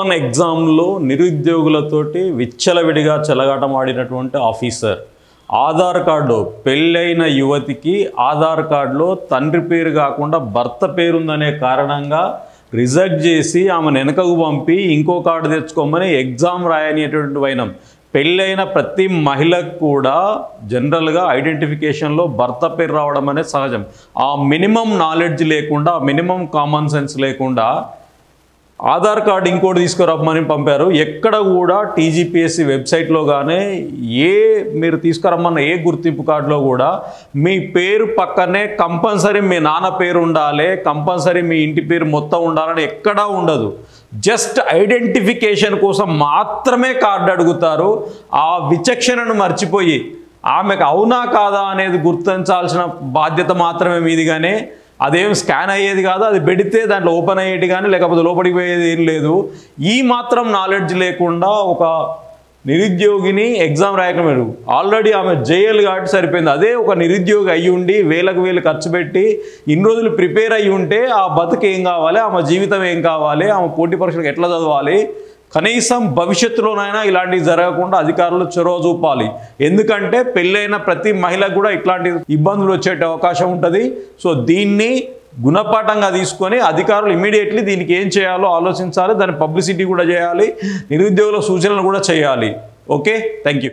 Group 1 ఎగ్జామ్లో నిరుద్యోగులతోటి విచ్చలవిడిగా చెలగాటమాడినటువంటి officer Aadhaar card పెళ్ళైన యువతికి ఆధార్ కార్డులో తండ్రి పేరు కాకుండా భర్త పేరుందనే కారణంగా రిజెక్ట్ చేసి ఆమెను వెనకకు పంపి ఇంకో కార్డు తెచ్చుకోమని ఎగ్జామ్ రాయనేటువంటి వైనం. పెళ్ళైన ప్రతి మహిళకు కూడా జనరల్గా ఐడెంటిఫికేషన్లో భర్త పేరు రావడం అనేది సహజం. ఆ మినిమం నాలెడ్జ్ లేకుండా, మినిమం కామన్ సెన్స్ లేకుండా ఆధార్ కార్డు ఇంకోటి తీసుకురమ్మని పంపారు. ఎక్కడ కూడా టీజీపీఎస్సీ వెబ్సైట్లో కానీ మీరు తీసుకురమ్మన్న ఏ గుర్తింపు కార్డులో కూడా మీ పేరు పక్కనే కంపల్సరీ మీ నాన్న పేరు ఉండాలి, కంపల్సరీ మీ ఇంటి పేరు మొత్తం ఉండాలని ఎక్కడా ఉండదు. జస్ట్ ఐడెంటిఫికేషన్ కోసం మాత్రమే కార్డు అడుగుతారు. ఆ విచక్షణను మర్చిపోయి ఆమెకు అవునా కాదా అనేది గుర్తించాల్సిన బాధ్యత మాత్రమే మీదిగానే. అదేం స్కాన్ అయ్యేది కాదు, అది పెడితే దాంట్లో ఓపెన్ అయ్యేది కానీ లేకపోతే లోపలికి పోయేది ఏం లేదు. ఈ మాత్రం నాలెడ్జ్ లేకుండా ఒక నిరుద్యోగిని ఎగ్జామ్ రాయకం ఆల్రెడీ ఆమె జేఎల్ కాబట్టి సరిపోయింది. అదే ఒక నిరుద్యోగి అయ్యి ఉండి వేలకు వేలు ఖర్చు పెట్టి ఇన్ని రోజులు ప్రిపేర్ అయ్యి ఉంటే ఆ బతుకు ఏం కావాలి, ఆమె జీవితం ఏం కావాలి, ఆమె పోటీ పరీక్షలకు ఎట్లా చదవాలి, కనీసం భవిష్యత్తులోనైనా ఇలాంటివి జరగకుండా అధికారులు చొరవ చూపాలి. ఎందుకంటే పెళ్ళైన ప్రతి మహిళకు కూడా ఇట్లాంటి ఇబ్బందులు వచ్చే అవకాశం ఉంటుంది. సో దీన్ని గుణపాఠంగా తీసుకొని అధికారులు ఇమీడియట్లీ దీనికి ఏం చేయాలో ఆలోచించాలి, దాని పబ్లిసిటీ కూడా చేయాలి, నిరుద్యోగుల సూచనలు కూడా చేయాలి. Okay, thank you.